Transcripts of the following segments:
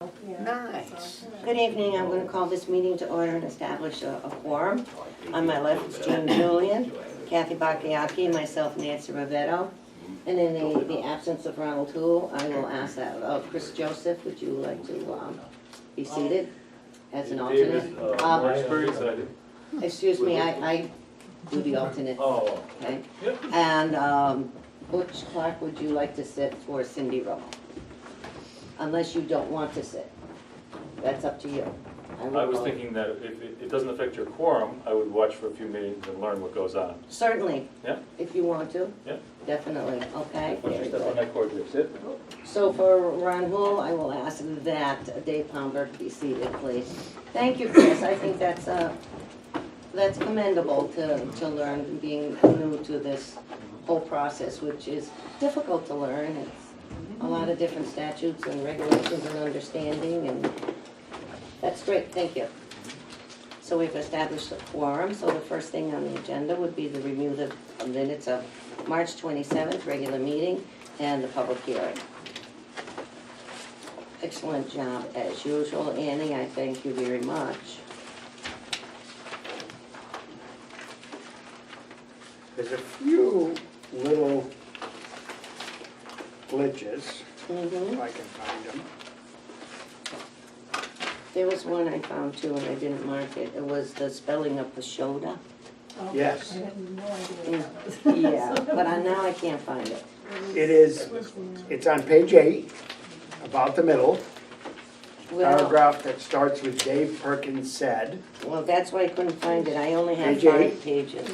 Nice. Good evening. I'm going to call this meeting to order and establish a quorum. On my left is Jean Julian, Kathy Bakayaki, myself Nancy Rivetto. And in the absence of Ronald Toole, I will ask that Chris Joseph, would you like to be seated as an alternate? Excuse me, I do the alternate. Oh. Okay. Yep. And Butch Clark, would you like to sit for Cindy Rowe? Unless you don't want to sit. That's up to you. I was thinking that if it doesn't affect your quorum, I would watch for a few meetings and learn what goes on. Certainly. Yeah. If you want to. Yeah. Definitely, okay. Once you Very step on good. that cord, you sit. So for Ron Hool, I will ask that Dave Palmberg be seated, please. Thank you, Chris. I think that's commendable to learn, being new to this whole process, which is difficult to learn. It's a lot of different statutes and regulations and understanding, and that's great, thank you. So we've established a quorum, so the first thing on the agenda would be the review of the minutes of March 27th, regular meeting, and the public hearing. Excellent job as usual, Annie, I thank you very much. There's a few little glitches, if I can find them. There was one I found too, and I didn't mark it. It was the spelling of Pashoda. Yes. I had no idea what that was. Yeah, but now I can't find it. It is, it's on page 8, about the middle, Well, paragraph that starts with Dave Perkins said. well, that's why I couldn't find it. I only have Page 5 8. pages.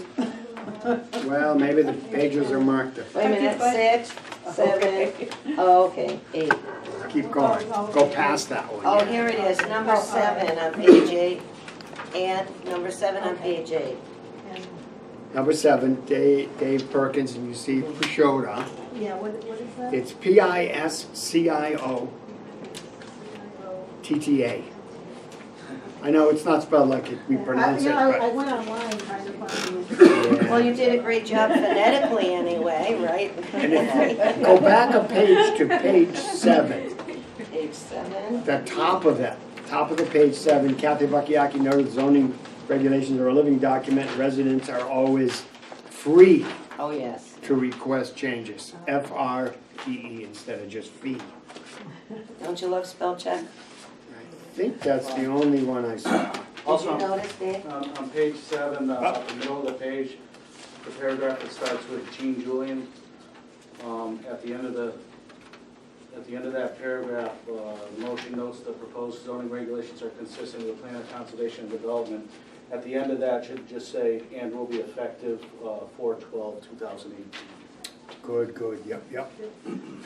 Well, maybe the pages are marked different. Wait a minute, 6, 7, oh, okay, 8. Keep going, go past that one. Oh, here it is, number 7 on page 8, and number 7 on page 8. Number 7, Dave Perkins, and you see Pashoda. Yeah, what is that? It's Pisciotta. I know it's not spelled like we pronounce it, I but went online trying to find it. Well, you did a great job phonetically anyway, right? and if, go back a page to page 7. Page 7. The top of it, top of the page 7, Kathy Bakayaki noted zoning regulations are a living document. Residents are always free Oh, yes. to request changes. FREE instead of just fee. Don't you love spell check? I think that's the only one I saw. Did you Also, notice, Dave? on page 7, at the middle of the page, the paragraph that starts with Jean Julian, at the end of that paragraph, motion notes the proposed zoning regulations are consistent with the plan of conservation and development. At the end of that should just say, and will be effective 4/12/2018. Good, yep.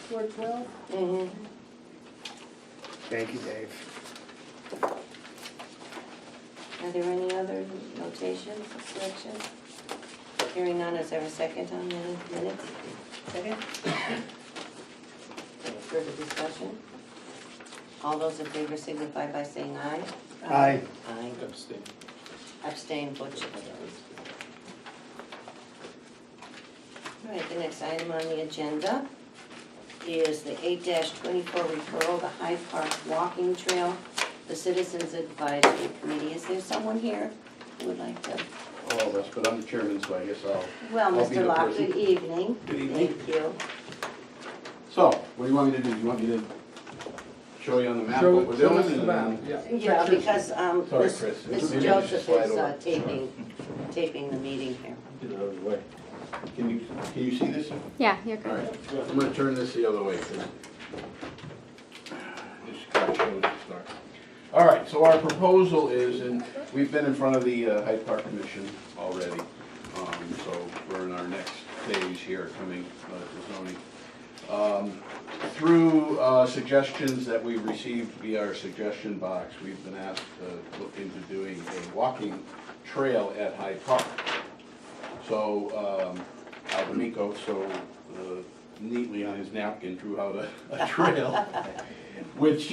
412? Mm-hmm. Thank you, Dave. Are there any other notations or corrections? Hearing none, is there a second on the minutes? Second? Any further discussion? All those in favor signify by saying aye. Aye. Aye. Abstain. Abstain, Butch. All right, the next item on the agenda is the 8-24 referral to Hyde Park Walking Trail, the Citizens Advisory Committee. Is there someone here who would like to? All of us, but I'm the chairman, so I guess I'll. Well, I'll be Mr. the Locke, person. good evening. Good evening. Thank you. So, what do you want me to do? Do you want me to show you on the map Show what we're doing? us the and map, then- yeah. Yeah, because Sorry, Chris. Ms. Maybe I should Joseph slide is over. taping the meeting here. Get it out of the way. Can you see this? Yeah, you're All correct. right, I'm gonna turn this the other way, 'cause this kind of shows the start. All right, so our proposal is, and we've been in front of the Hyde Park Commission already, so we're in our next phase here coming to zoning. Through suggestions that we've received via our suggestion box, we've been asked to look into doing a walking trail at Hyde Park. So Albanico so neatly on his napkin drew out a trail, which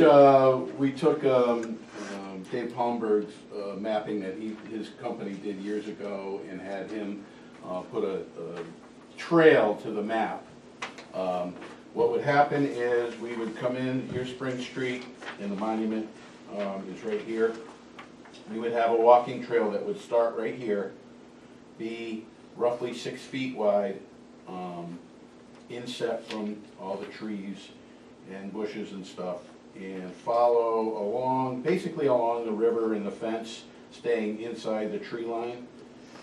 we took Dave Palmberg's mapping that his company did years ago and had him put a trail to the map. what would happen is we would come in, here's Spring Street, and the monument is right here. We would have a walking trail that would start right here, be roughly 6 feet wide, inset from all the trees and bushes and stuff, and follow along, basically along the river and the fence, staying inside the tree line.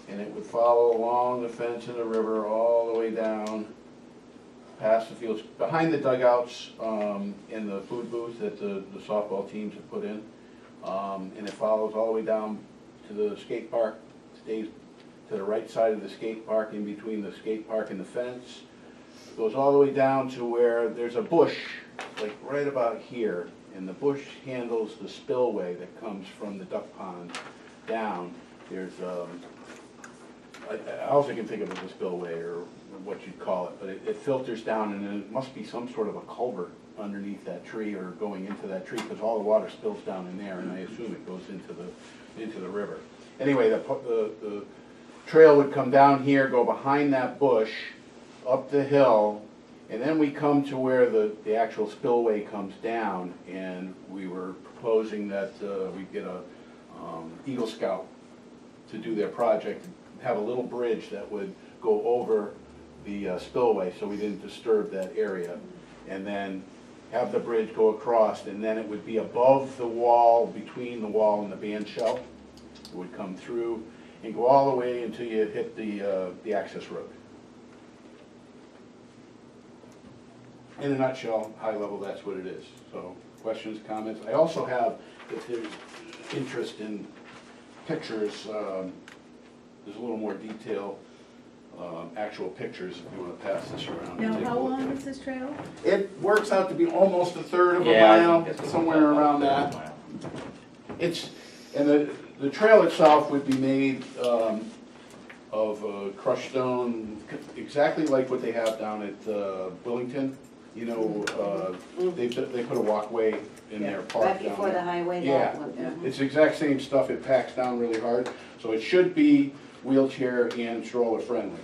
And it would follow along the fence and the river all the way down, past the fields, behind the dugouts, and the food booth that the softball teams have put in. And it follows all the way down to the skate park, stays to the right side of the skate park, in between the skate park and the fence. Goes all the way down to where there's a bush, like right about here, and the bush handles the spillway that comes from the duck pond down. There's, I also can think of it as a spillway, or what you'd call it, but it filters down, and then it must be some sort of a culvert underneath that tree or going into that tree, because all the water spills down in there, and I assume it goes into the river. Anyway, the trail would come down here, go behind that bush, up the hill, and then we come to where the actual spillway comes down, and we were proposing that we get a Eagle Scout to do their project, have a little bridge that would go over the spillway so we didn't disturb that area, and then have the bridge go across, and then it would be above the wall, between the wall and the band shell. It would come through and go all the way until you hit the access road. In a nutshell, high level, that's what it is. So, questions, comments? I also have, if there's interest in pictures, there's a little more detail, actual pictures, if you want to pass this around. Now, Take a how look long at is this trail? it works out to be almost a third of a Yeah, I mile, think it's somewhere around that. It's, and the trail itself would be made of crushed stone, exactly like what they have down at Willington. You know, they put a walkway in their park Right down there. before the highway, Yeah, that one. it's the exact same stuff, it packs down really hard, so it should be wheelchair and stroller friendly.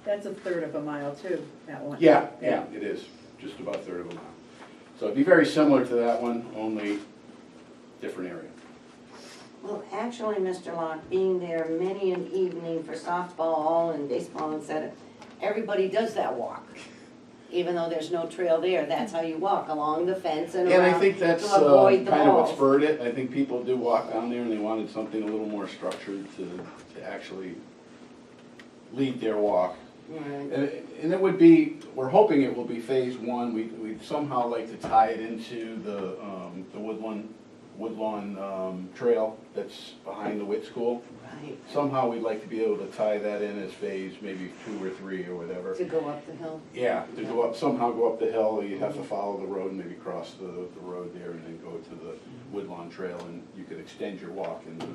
That's a third of a mile too, that one. Yeah, it is, just about a third of a mile. So it'd be very similar to that one, only different area. Well, actually, Mr. Locke, being there many an evening for softball and baseball and etc., everybody does that walk. Even though there's no trail there, that's how you walk, along the fence and And around I think that's to avoid the kind of what balls. spurred it. I think people do walk down there and they wanted something a little more structured to actually lead their walk. Right. And it would be, we're hoping it will be phase one. We'd somehow like to tie it into the Woodlawn Trail that's behind the Witt School. Right, Somehow we'd like to be able to tie that in as phase maybe 2 or 3 or whatever. to go up the hill. Yeah, to go up, somehow go up the hill, you have to follow the road and maybe cross the road there and then go to the Woodlawn Trail, and you could extend your walk into,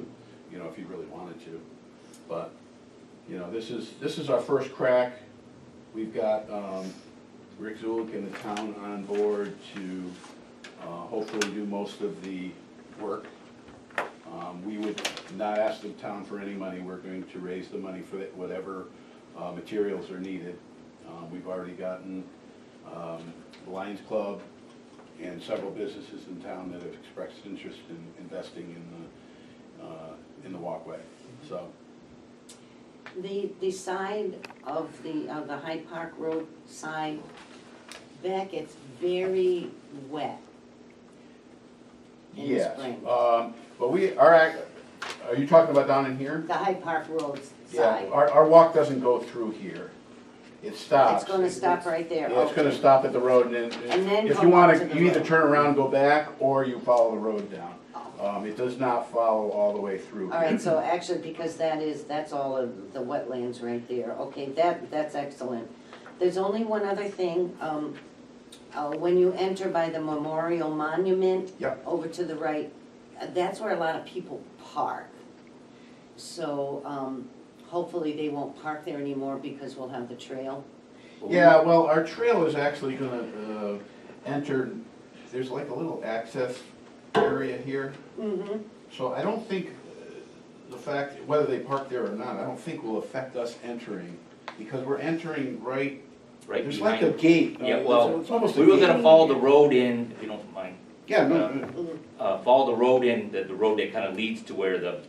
you know, if you really wanted to. But, you know, this is our first crack. We've got Rick Zulik and the town on board to hopefully do most of the work. We would not ask the town for any money. We're going to raise the money for whatever materials are needed. We've already gotten the Lions Club and several businesses in town that have expressed interest in investing in the walkway. So The side of the Hyde Park Road side, that gets very wet in the yes, spring. but are you talking about down in here? The Hyde Park Road Yeah, side. our walk doesn't go through here. It stops. It's gonna stop right there. Yeah, it's gonna Okay. stop at the road, and And then if go you up wanna, to the you either road. turn around and go back, or you follow the road down. It does not follow all the way through. All right, so actually, because that's all of the wetlands right there. Okay, that's excellent. There's only one other thing. When you enter by the Memorial Monument, Yep. over to the right, that's where a lot of people park. So, hopefully they won't park there anymore because we'll have the trail. Yeah, well, our trail is actually gonna enter, there's like a little access area here. Mm-hmm. So I don't think the fact, whether they park there or not, I don't think will affect us entering, because we're entering right right There's like a behind. gate. Yeah, well, it's almost a we were gate. gonna follow the road in, if you don't mind. Yeah, no, Follow the road in, the road that kind of leads to where the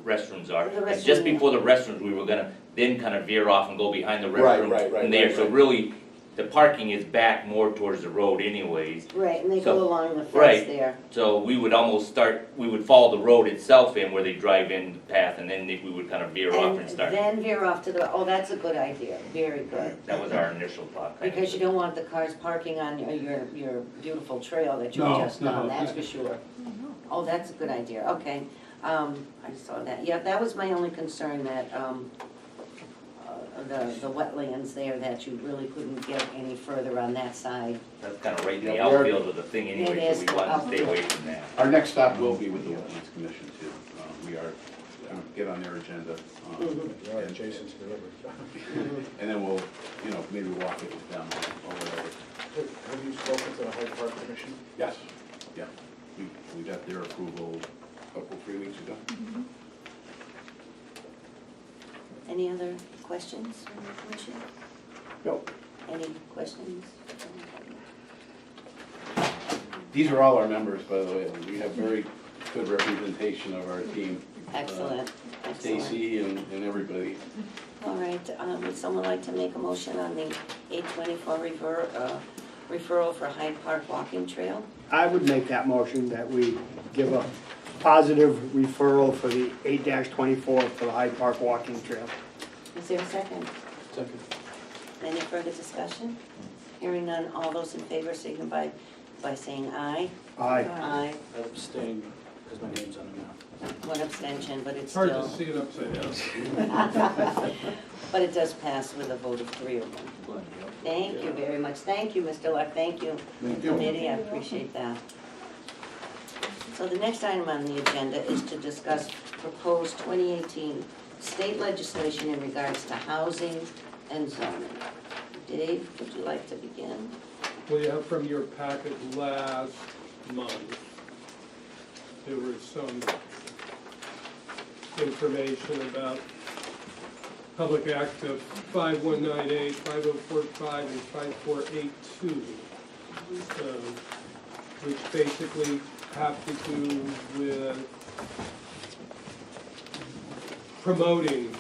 restrooms are. The And just restroom. before the restrooms, we were gonna then kind of veer off and go behind the Right, restroom right, right, from there. right, So right. really, the parking is back more towards the road anyways. Right, and they So- go along the fence right. there. So we would almost we would follow the road itself in where they drive in the path, and then we would kind of veer off and start. Then veer off to the, oh, that's a good idea, very good. That was our initial thought. kind of. Because you don't want the cars parking on your beautiful trail that you've No, just no, done, that's yeah. for sure. Oh, that's a good idea, okay. I saw that, yeah, that was my only concern, that, the wetlands there, that you really couldn't get any further on that side. That's kind of right in the Yeah, we're- outfield of the thing anyway, It so is we wanted to stay outfield. away from that. Our next stop will be with the Wetlands Commission too. We are, get on their agenda. Mm-hmm. And Jason's delivered. and then we'll, maybe walk it with them or whatever. Have you spoken to the Hyde Park Commission? Yes, yeah. We got their approval a couple, 3 weeks ago. Any other questions from the commission? No. Any questions? These are all our members, by the way. We have very good representation of our team. Excellent, excellent. Stacy and everybody. All right, would someone like to make a motion on the 824 referral for Hyde Park Walking Trail? I would make that motion that we give a positive referral for the 8-24 for the Hyde Park Walking Trail. Is there a second? Second. Any further discussion? Hearing none, all those in favor signify by saying aye. Aye. Aye. I abstain because my name's on the map. One abstention, but it's Hard to still, see it upside down. but it does pass with a vote of 3 of them. Thank you very much. Thank you, Mr. Luck. Thank you, Thank you. committee. I appreciate that. So the next item on the agenda is to discuss proposed 2018 state legislation in regards to housing and zoning. Dave, would you like to begin? Well, you have from your packet last month, there was some information about Public Act of 5198, 5045, and 5482, which basically have to do with promoting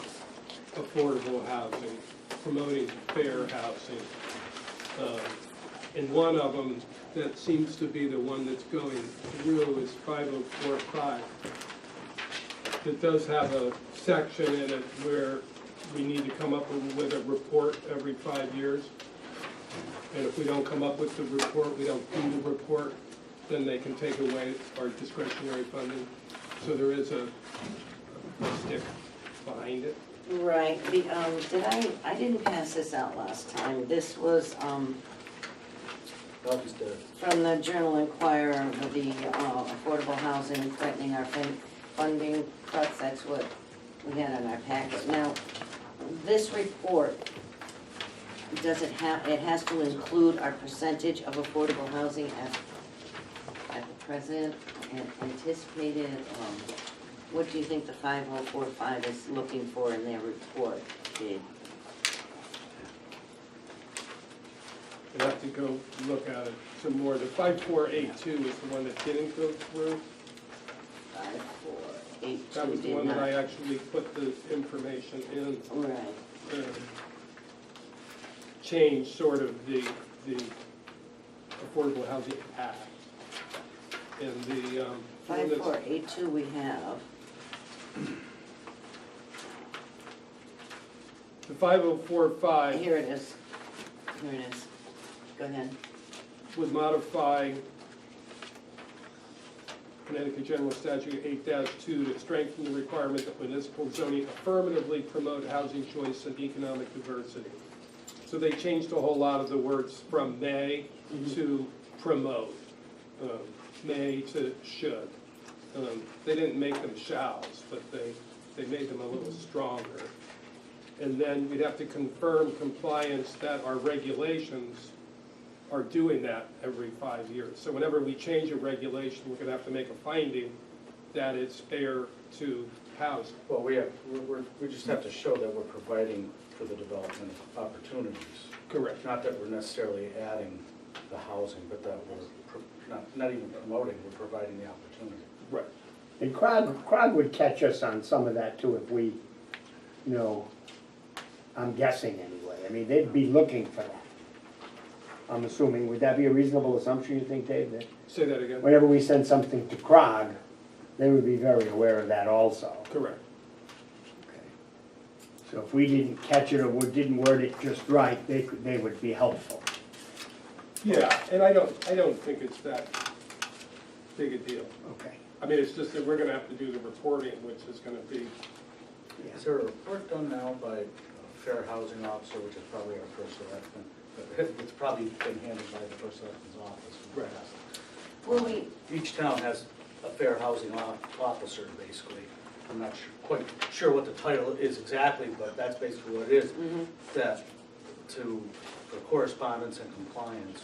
affordable housing, promoting fair housing. And one of them that seems to be the one that's going through is 5045. It does have a section in it where we need to come up with a report every 5 years. And if we don't come up with the report, we don't do the report, then they can take away our discretionary funding. So there is a stick behind it. Right, I didn't pass this out last time. This was, Doug is dead. from the Journal Inquirer with the affordable housing and threatening our funding cuts. That's what we had in our packet. Now, this report, it has to include our percentage of affordable housing at the present and anticipated. What do you think the 5045 is looking for in their report, Dave? You have to go look at it some more. The 5482 is the one that didn't go through. 5482 That was the did one that I not. actually put the information in. Right. Change sort of the Affordable Housing Act. And the one that's 5482 we have. the 5045 Here it is. Here it is. Go ahead. would modify Connecticut General Statute 8-2 to strengthen the requirement that municipal zoning affirmatively promote housing choice and economic diversity. So they changed a whole lot of the words from may to promote, may to should. They didn't make them shalls, but they made them a little stronger. And then we'd have to confirm compliance that our regulations are doing that every 5 years. So whenever we change a regulation, we're gonna have to make a finding that it's fair to housing. Well, we just have to show that we're providing for the development of opportunities. Correct. Not that we're necessarily adding the housing, but that not even promoting, we're providing the opportunity. Right. And CROG would catch us on some of that too if we, you know, I'm guessing anyway. I mean, they'd be looking for that. I'm assuming, would that be a reasonable assumption, you think, Dave? That Say that again? whenever we send something to CROG, they would be very aware of that also. Correct. Okay. So if we didn't catch it or didn't word it just right, they would be helpful. Yeah, and I don't think it's that big a deal. Okay. I mean, it's just that we're gonna have to do the reporting, which is gonna be, Yeah. Is there a report done now by a fair housing officer, which is probably our first selectman? It's probably been handled by the first selectman's office. in the Right. past. Well, Each town has a fair housing officer, basically. I'm not quite sure what the title is exactly, but that's basically what it is. That for correspondence and compliance.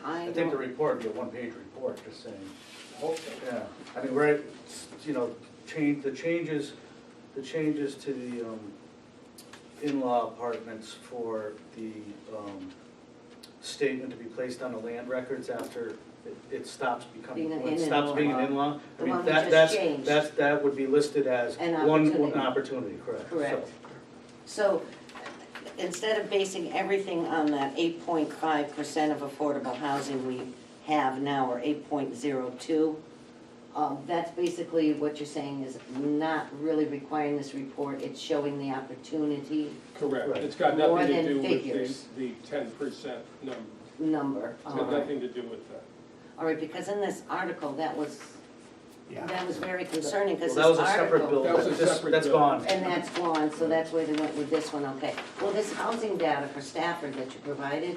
I think the report would be a one-page report, just saying. Yeah, I mean, we're, you know, the changes to the in-law apartments for the statement to be placed on the land records after it stops becoming, Being an when it stops being an in-law. I The mean, one we just changed. that would be listed as An one opportunity. opportunity, correct? Correct. So instead of basing everything on that 8.5% of affordable housing we have now, or 8.02, that's basically what you're saying is not really requiring this report, it's showing the opportunity correct. Right. It's got More nothing to than do figures. with the 10% number. number. It's got nothing to do with that. All right, because in this article, that was Yeah. very concerning, because Well, this that was a separate article. bill, That was a This- separate that's bill. gone. And that's gone, so that's why they went with this one, okay. Well, this housing data for Stafford that you provided,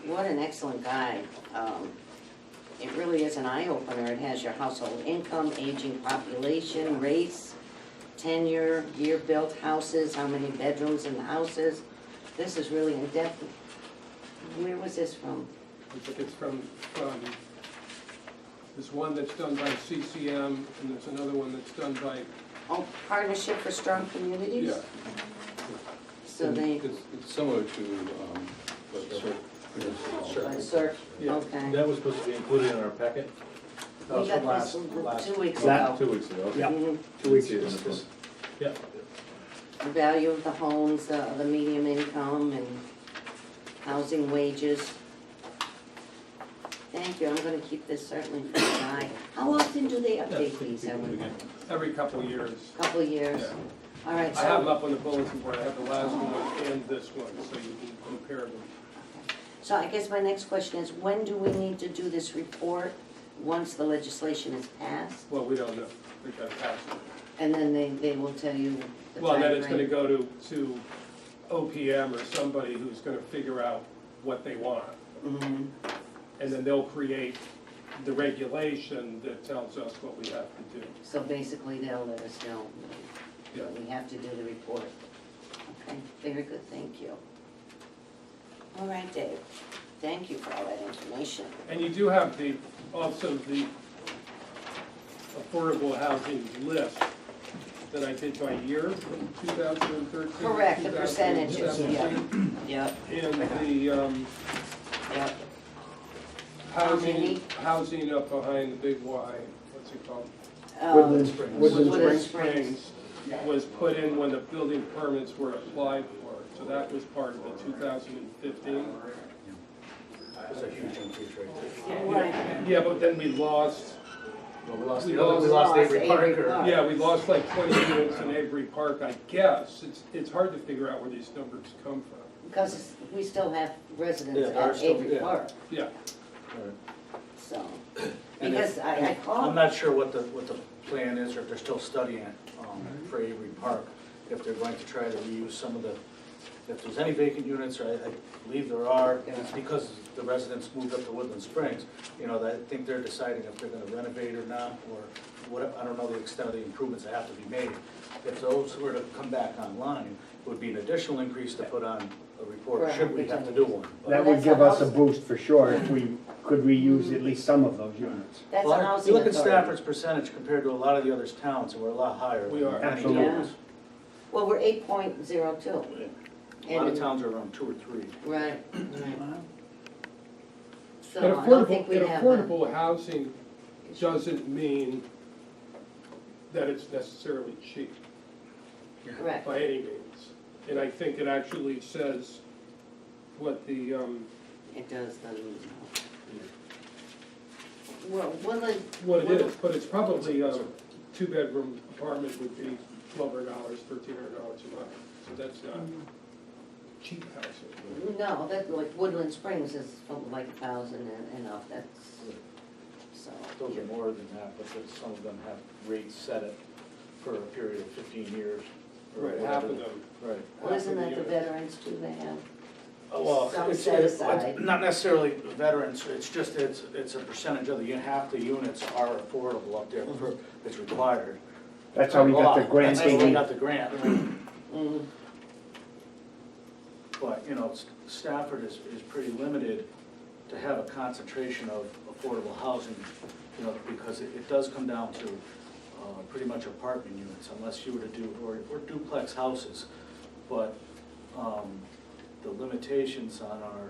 what an excellent guide. It really is an eye-opener. It has your household income, aging population, race, tenure, year-built houses, how many bedrooms in the houses. This is really in-depth. Where was this from? It's from, there's one that's done by CCM, and there's another one that's done by, Oh, Partnership for Strong Communities? yeah. So they, It's similar to what CERT produces. CERT, Yeah. okay. That was supposed to be included in our packet That We was got from last. 2 weeks That- ago. 2 weeks ago. Okay. Yeah. Mhm. 2 weeks See it ago. in the book. Yeah. The value of the homes, the medium income and housing wages. Thank you, I'm gonna keep this certainly for an eye. How often do they update these? Every couple of years. Couple of years? Yeah. All right, I have them so, up on the bulletin board, I have the last one and this one, so you can compare them. so I guess my next question is, when do we need to do this report? Once the legislation is passed? Well, we don't know, we got to pass it. And then they will tell you the Well, then it's gonna timeframe? go to OPM or somebody who's gonna figure out what they want. Mhm. And then they'll create the regulation that tells us what we have to do. So basically, they'll let us know Yeah. that we have to do the report. Okay, very good, thank you. All right, Dave, thank you for all that information. And you do have also the affordable housing list that I did by year from 2013. Correct, the percentages, 2017. Yep, And the yep. How many? housing up behind the big Y, what's it called? Woodland Springs. Woodland Woodland Springs. Springs. Was put in when the building permits were applied for, so that was part of the 2015. It's a huge increase right there. Right. Yeah, but then we lost, Well, we lost We the other, we lost lost Avery Avery Park. Park. yeah, we lost like 20 units in Avery Park, I guess. It's hard to figure out where these numbers come from. Because we still have residents Yeah, there are at still- Avery yeah. Park, Yeah, so. And Because I I'm called, not sure what the plan is, or if they're still studying it for Avery Park, if they're going to try to reuse some of the, if there's any vacant units, or I believe there are, and it's because the residents moved up to Woodland Springs, you know, I think they're deciding if they're gonna renovate or not, or what, I don't know the extent of the improvements that have to be made. If those were to come back online, it would be an additional increase to put on a report, Right. should we have to do one. But- That would give us a boost for sure if we could reuse at least some of those units. That's a Well, housing you look at authority. Stafford's percentage compared to a lot of the other towns, and we're a lot higher. We than are. many Absolutely. towns. Well, we're 8.02. A lot of towns are around 2 or 3. Right, right. So And I don't think affordable, we and have affordable housing doesn't mean that it's necessarily cheap Correct. by any means. And I think it actually says what the, It does, doesn't it? Well, Woodland. what it is, but it's probably, two-bedroom apartment would be $1,200, $1,300 a month. So that's not cheap housing. No, that, like Woodland Springs is something like 1,000 and up, that's, so. Those are more than that, but some of them have rates set it for a period of 15 years. or Right, half of whatever. them. Right. Well, isn't that the veterans too, they have? Well, Some it's, set it's aside. not necessarily veterans, it's just, it's a percentage of half the units are affordable up there, it's required. That's how we got the That's how we granting. got the grant. Mm. But, you know, Stafford is pretty limited to have a concentration of affordable housing, you know, because it does come down to pretty much apartment units, unless you were to do, or duplex houses. But the limitations on our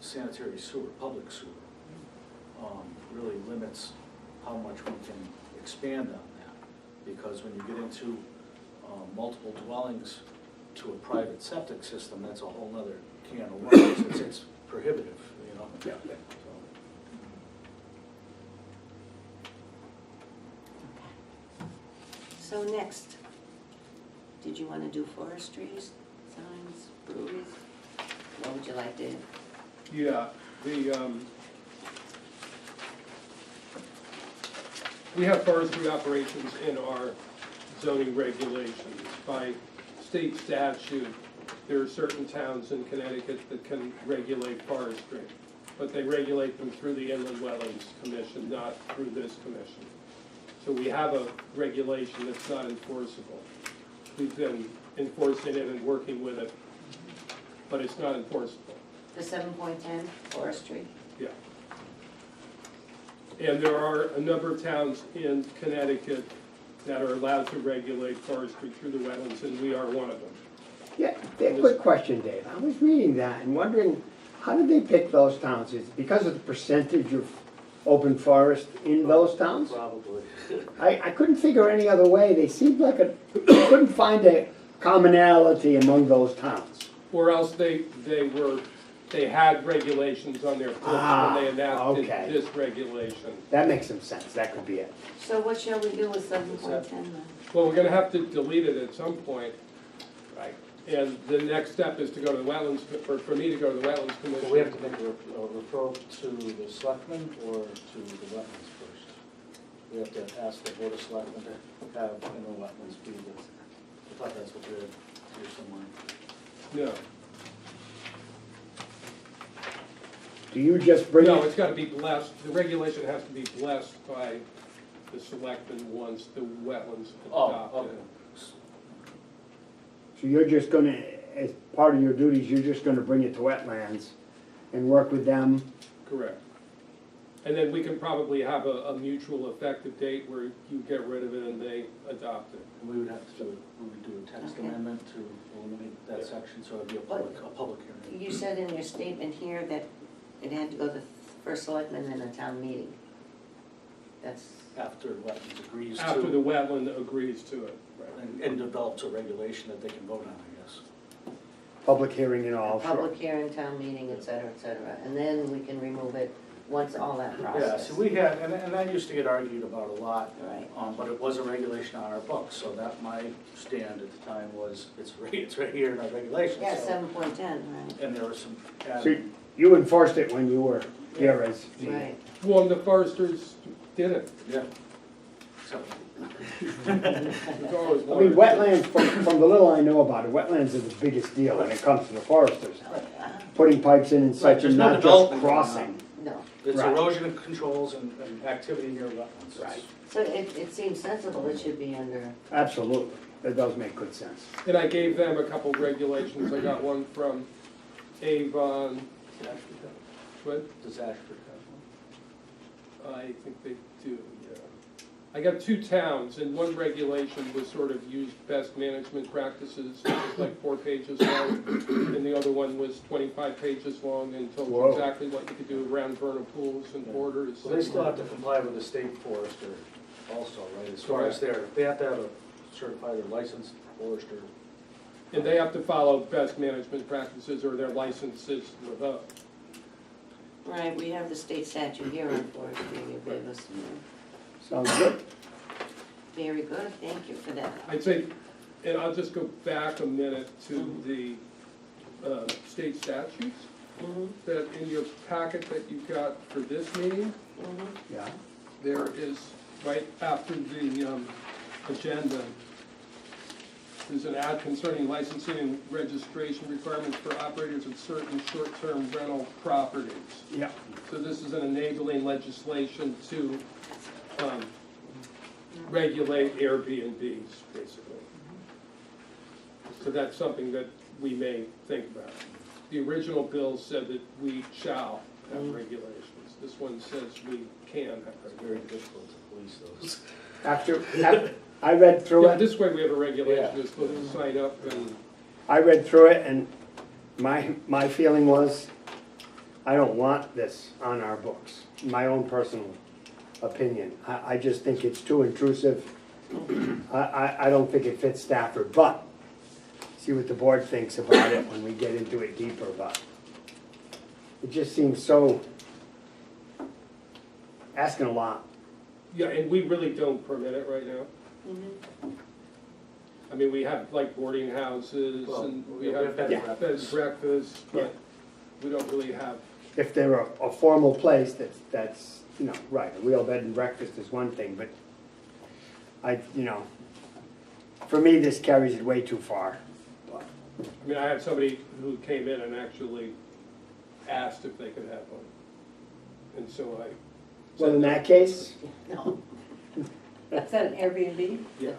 sanitary sewer, public sewer, really limits how much we can expand on that. Because when you get into multiple dwellings to a private septic system, that's a whole nother can of worms. It's prohibitive, you know? Yeah. So next, did you want to do forestries, signs, breweries? What would you like to? Yeah, we have forestry operations in our zoning regulations. By state statute, there are certain towns in Connecticut that can regulate forestry, but they regulate them through the Inland Wetlands Commission, not through this commission. So we have a regulation that's not enforceable. We've been enforcing it and working with it, but it's not enforceable. The 7.10 forestry? Yeah. And there are a number of towns in Connecticut that are allowed to regulate forestry through the wetlands, and we are one of them. Yeah, a quick question, Dave. I was reading that and wondering, how did they pick those towns? Is it because of the percentage of open forest in those towns? Probably. I couldn't figure any other way. They seemed like couldn't find a commonality among those towns. Or else they had regulations on their books when they enacted okay. this regulation. That makes some sense. That could be it. So what shall we do with 7.10 then? Well, we're gonna have to delete it at some point, Right. and the next step is to go to the wetlands, for me to go to the wetlands commission. So we have to make a referral to the selectmen or to the wetlands first? We have to ask the board of selectmen to have in the wetlands be the, I thought that's what they're here somewhere. No, Do you just bring no, it? it's gotta be blessed, the regulation has to be blessed by the selectmen once the wetlands adopted it. So you're just gonna, as part of your duties, you're just gonna bring it to wetlands and work with them? Correct. And then we can probably have a mutual effective date where you get rid of it and they adopt it. And we would have to, we would do a text Okay. amendment to eliminate that section, so it'd be a public hearing. You said in your statement here that it had to go to the first selectman and a town meeting. That's, After wetlands agrees to. After the wetland agrees to it. And develops a regulation that they can vote on, I guess. Public hearing and all, sure. public hearing, town meeting, et cetera, and then we can remove it once all that Yeah, process. so we had, and that used to get argued about a lot. Right. But it was a regulation on our books, so that my stand at the time was, it's right here in our regulations. Yeah, so- 7.10, right, And there was some, So you enforced it when you were here as the. right. Well, the foresters did it. yeah. So, There's always I mean, one. wetlands, from the little I know about it, wetlands are the biggest deal when it comes to the foresters. Putting pipes in and Right, such there's and no not just development going on. crossing. No, It's Right. erosion controls and activity near wetlands. Right. so it seems sensible, it should be under, Absolutely. That does make good sense. And I gave them a couple regulations. I got one from Avon, What? Does Ashford have I think they do, yeah. I got two towns, and one regulation was sort of used best management practices, it was like 4 pages long, and the other one was 25 pages long and told you Whoa. exactly what you could do around vernal pools and borders. one? Well, they still have to comply with the state forester also, right? As far as they have to have a certified or licensed forester. And they have to follow best management practices or their licenses revoked. Right, we have the state statute here on forestry, you gave us. Sounds good. Very good, thank you for that. I'd say, and I'll just go back a minute to the state statutes Mhm, that in your packet that you got for this meeting, mhm. Yeah. there is, right after the agenda, there's an ad concerning licensing and registration requirements for operators of certain short-term rental properties. Yeah. So this is an enabling legislation to regulate Airbnbs, basically. So that's something that we may think about. The original bill said that we shall have regulations. This one says we can have It's very regulations. difficult to police those. After, I read through Yeah, it, this way we have a regulation, you're supposed to sign up and, I read through it, and my feeling was, I don't want this on our books, my own personal opinion. I just think it's too intrusive. I don't think it fits Stafford, but see what the board thinks about it when we get into it deeper, but it just seems so, asking a lot. yeah, and we really don't permit it right now. I mean, we have like boarding houses Well, and we we have have bed bed and and breakfast. breakfast, Yeah. but we don't really have, If they're a formal place, that's, you know, right, a real bed and breakfast is one thing, but for me, this carries it way too far. I mean, I had somebody who came in and actually asked if they could have one. And so I. Well, in that case, No, Is that an Airbnb? Yeah.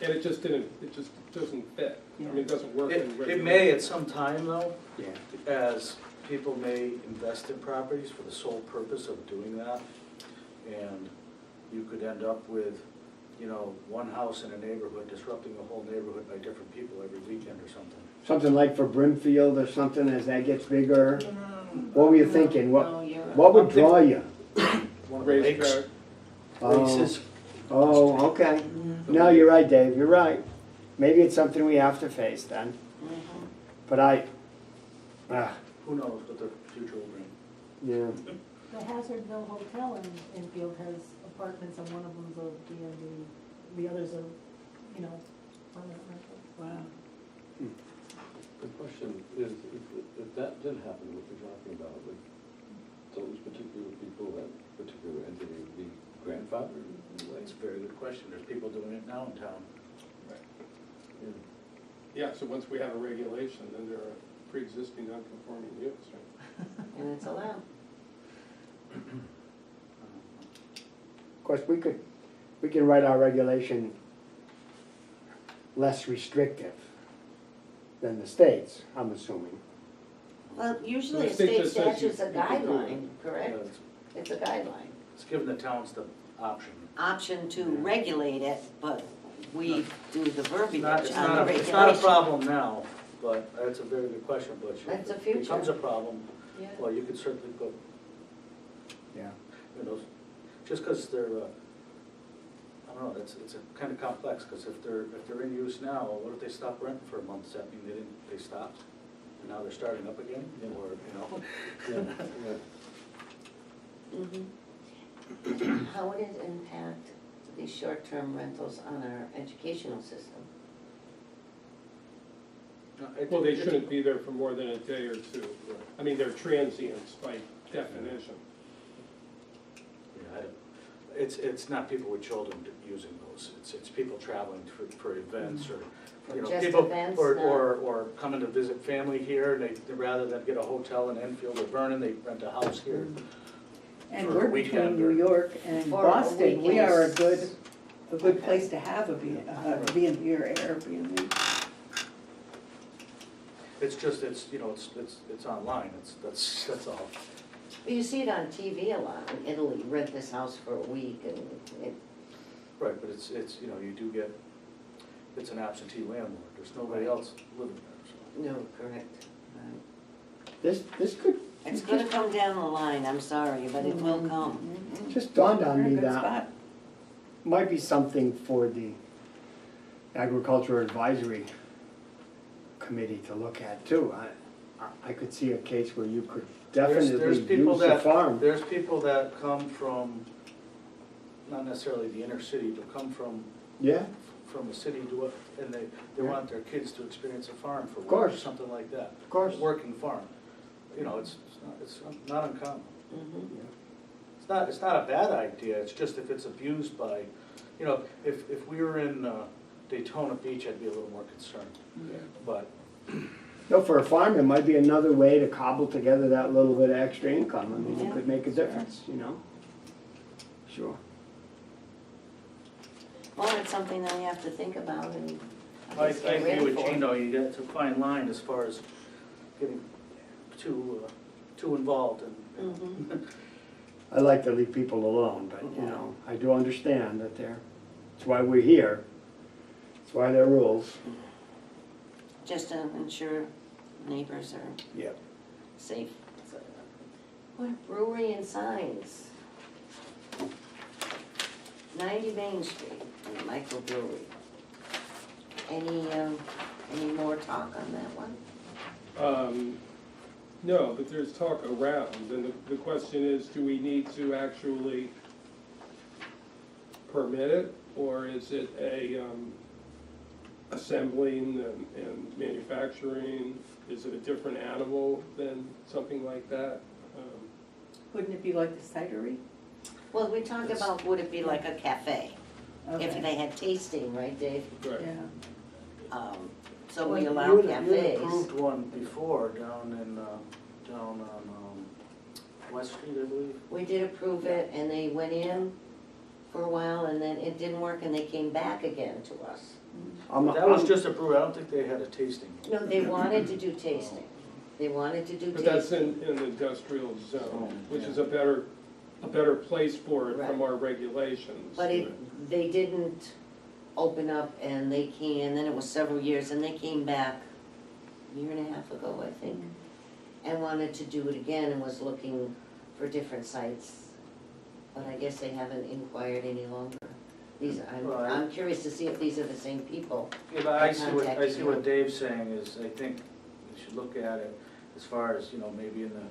And it just doesn't fit. I mean, it doesn't work in regular. It may at some time though, yeah, as people may invest in properties for the sole purpose of doing that. And you could end up with, one house in a neighborhood disrupting the whole neighborhood by different people every weekend or something. something like for Brimfield or something, as that gets bigger. What were you thinking? no, you're. What would draw you? One of the lakes, Racetrack. races. Oh, okay. No, you're right, Dave, you're right. Maybe it's something we have to face then, Mhm. but Who knows what the future will bring. yeah. The Hazardville Hotel in Enfield has apartments, and one of them's a B&B, the other's a, permanent rental. Wow. The question is, if that did happen, what you're talking about, would those particular people, that particular entity would be grandfathered in a way? That's a very good question. There's people doing it now in town. Yeah, so once we have a regulation, then they're a pre-existing non-conforming use, right? And it's allowed. Of course, we can write our regulation less restrictive than the states, I'm assuming. Well, usually a The state state just says statute's a you can do it. guideline, correct? It's a guideline. It's giving the towns the option. Option to regulate it, but we do the verbiage on the It's regulation. not a problem now, but that's a very good question, but That's a if future. it becomes a problem, Yeah. well, you could certainly go, Yeah. just because they're, I don't know, it's kind of complex, because if they're in use now, what if they stop renting for a month? Does that mean they stopped? And now they're starting up again, or, Mhm. How would it impact these short-term rentals on our educational system? Well, they shouldn't be there for more than a day or two. I mean, they're transients by definition. Yeah, it's not people with children using those, it's people traveling for events, or, Just people, events, or coming to visit family here, and they, rather than get a hotel in Enfield or Vernon, they rent a house here. And For a we're between weekend New or- York and For a Boston, we are a weekend. good place to have a B&B or Airbnb. It's just, it's, you know, it's online, that's all. But you see it on TV a lot, in Italy, rent this house for a week and it, Right, but it's, you know, you do get, it's an absentee landlord, there's nobody else living there, so. no, correct. Right. This could, It's gonna come down the line, I'm sorry, but it will come. just dawned on We're in me a good that spot. might be something for the Agricultural Advisory Committee to look at too. I could see a case where you could There's definitely people use the that, farm. there's people that come from, not necessarily the inner city, but come from Yeah, the city to it, and they want their kids to experience a farm for Of work or course. something like that. of course. Working farm, you know, it's not uncommon. Mhm. It's not a bad idea, it's just if it's abused by, you know, if we were in Daytona Beach, I'd be a little more concerned. But, No, for a farm, it might be another way to cobble together that little bit of extra income. I mean, it could make a difference, you know? Sure. Well, it's something that we have to think about and I I guess get agree ready with for. Gino, you got to fine line as far as getting too involved and. Mhm. I like to leave people alone, but, you know, I do understand that that's why we're here. That's why there are rules. Just to ensure neighbors are Yep. safe. What, brewery and signs? 90 Main Street, and a microbrewery. Any more talk on that one? No, but there's talk around, and the question is, do we need to actually permit it, or is it a assembling and manufacturing? Is it a different animal than something like that? Wouldn't it be like the cidery? Well, we talked about, would it be like a cafe? If Okay. they had tasting, right, Dave? Right. Yeah. So we Well, allow you cafes. approved one before down on West Street, I believe. We did approve it, and they went in for a while, and then it didn't work, and they came back again to us. That was just approved, I don't think they had a tasting. No, they wanted to do tasting. They wanted to do But that's tasting. in the industrial zone, Oh, which yeah. is a better place for it from Right. our regulations. But they didn't open up, and then it was several years, and they came back a year and a half ago, I think, and wanted to do it again and was looking for different sites. But I guess they haven't inquired any longer. Right. I'm curious to see if these are the same people. Yeah, but I see Contacted you. what Dave's saying is, I think we should look at it as far as, you know, maybe in the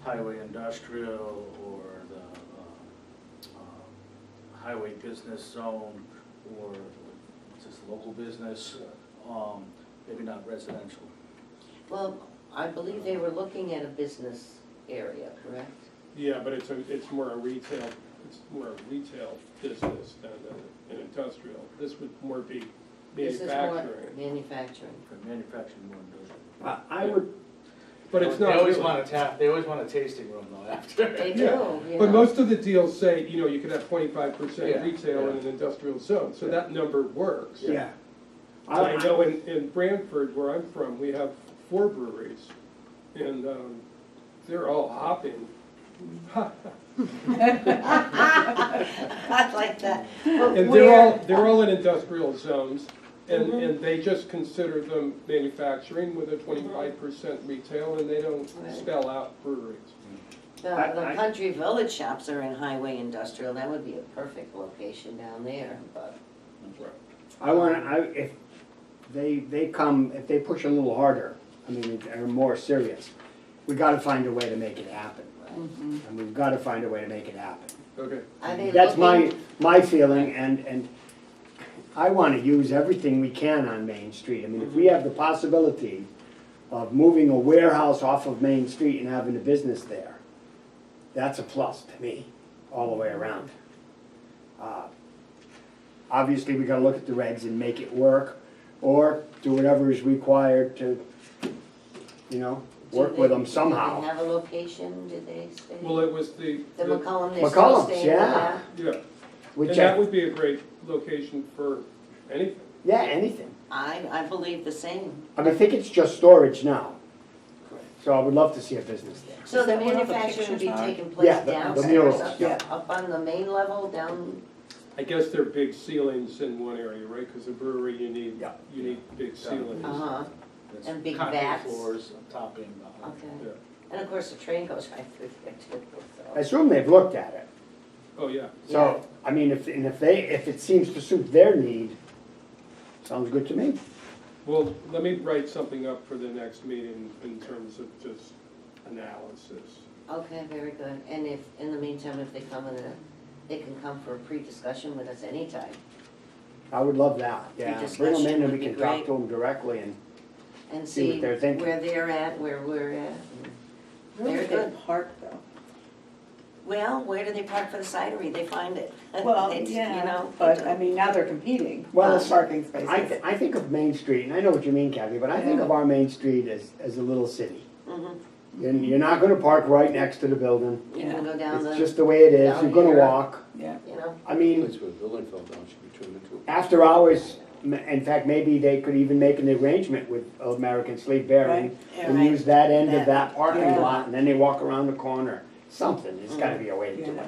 highway industrial or the highway business zone, or just local business, maybe not residential. Well, I believe they were looking at a business area, correct? Yeah, but it's more a retail business than an industrial. This would more be This is more manufacturing. manufacturing. For manufacturing more industrial. I would, But it's They not always really. they always want a tasting room though after. They do, yeah. But most of the deals say, you know, you could have 25% Yeah, retail in yeah. an industrial zone, so that number works. yeah. I know in Branford, where I'm from, we have 4 breweries, and they're all hopping. I like that. But And where- they're all in industrial zones, and they just consider them manufacturing with a 25% retail, and they don't Right. spell out breweries. The country village shops are in highway industrial, that would be a perfect location down there, but. if if they push a little harder, I mean, are more serious, we gotta find a way to make it happen. And we've gotta find a way to make it happen. Okay. Are they That's looking- my feeling, and I wanna use everything we can on Main Street. I mean, if we have the possibility of moving a warehouse off of Main Street and having a business there, that's a plus to me, all the way around. Obviously, we gotta look at the regs and make it work, or do whatever is required to, you know, work with them Do somehow. they have a location, did they say? Well, it was the McCollum, they're still McCollum's, staying with yeah. that? yeah, Which and that would be a great location for anything. yeah, anything. I believe the same. I mean, I think it's just storage now. So I would love to see a business there. So Is the that where all the manufacturing would be pictures are? taking place Yeah, the downstairs, murals, up, yeah. up on the main level, down, I guess they're big ceilings in one area, right? Because the brewery, you need Yeah. big ceilings. uh-huh, It's And big concrete vats. floors, topping, okay. Yeah. And of course, the train goes right through there too, I so. assume they've looked at it. Oh, yeah. So, I mean, if it seems to suit their need, sounds good to me. Well, let me write something up for the next meeting in terms of just analysis. Okay, very good. And if, in the meantime, if they come in, they can come for a pre-discussion with us anytime. I would love that, yeah. Bring them in and we Discussion would be can talk great. to them directly and, And See what see they're thinking. where they're at, where we're at. Where Very would they good. park though? Well, where do they park for the cidery? They find it. Well, It's, you yeah, know, but I mean, now they're competing Well, for parking spaces. I think of Main Street, and I know what you mean, Kathy, but I think Yeah. of our Main Street as a little city. Mhm. And you're not gonna park right next to the building. You can go down It's the, just the way it is. down You're gonna here. walk. Yeah. you know, I mean, Place where the building fell down should be turned into. after hours, in fact, maybe they could even make an arrangement with American Sleep Bearing Right, yeah. and Right. use that end of That- that parking yeah. lot, and then they walk around the corner. Something, there's gotta be a way to do Yeah.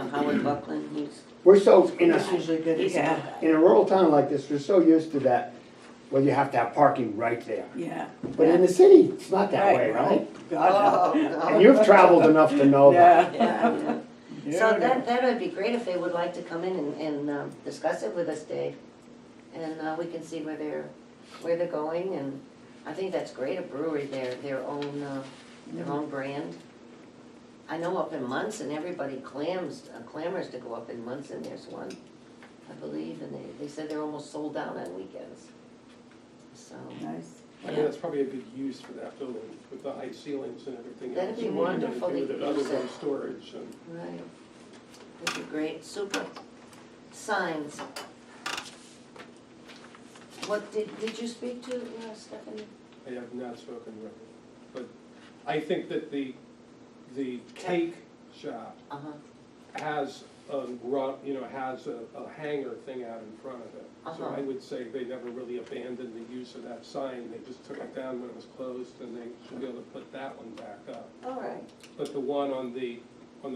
it. Howard Buckland, he's, We're so, in It's a, usually good, he's a yeah, good guy. in a rural town like this, we're so used to that, well, you have to have parking right there. yeah. But in the city, it's not that way, Right. right? God, Oh, And no. you've traveled enough to know that. Yeah. Yeah, Yeah. So that would be great if they would like to come in and discuss it with us, Dave. And we can see where they're going, and I think that's great, a brewery, their own brand. I know up in Munson, everybody clamors to go up in Munson, there's one, I believe, and they said they're almost sold out on weekends. So, Nice. I think that's probably a good use for that building with the high ceilings and everything else. That'd be And what you're gonna wonderful do to with it other use than it. storage and. right, that'd be great, super. Signs. What, did you speak to Stephanie? I have not spoken with her, but I think that the cake shop Uh-huh, has has a hanger thing out in front of it. So Uh-huh. I would say they never really abandoned the use of that sign, they just took it down when it was closed, and they should be able to put that one back up. all right, But the one on the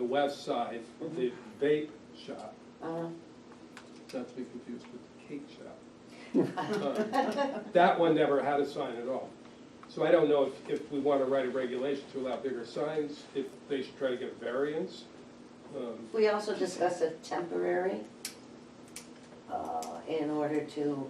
west side, the vape shop, uh-huh. not to be confused with the cake shop. That one never had a sign at all. So I don't know if we want to write a regulation to allow bigger signs, if they should try to get a variance. We also discussed a temporary, in order to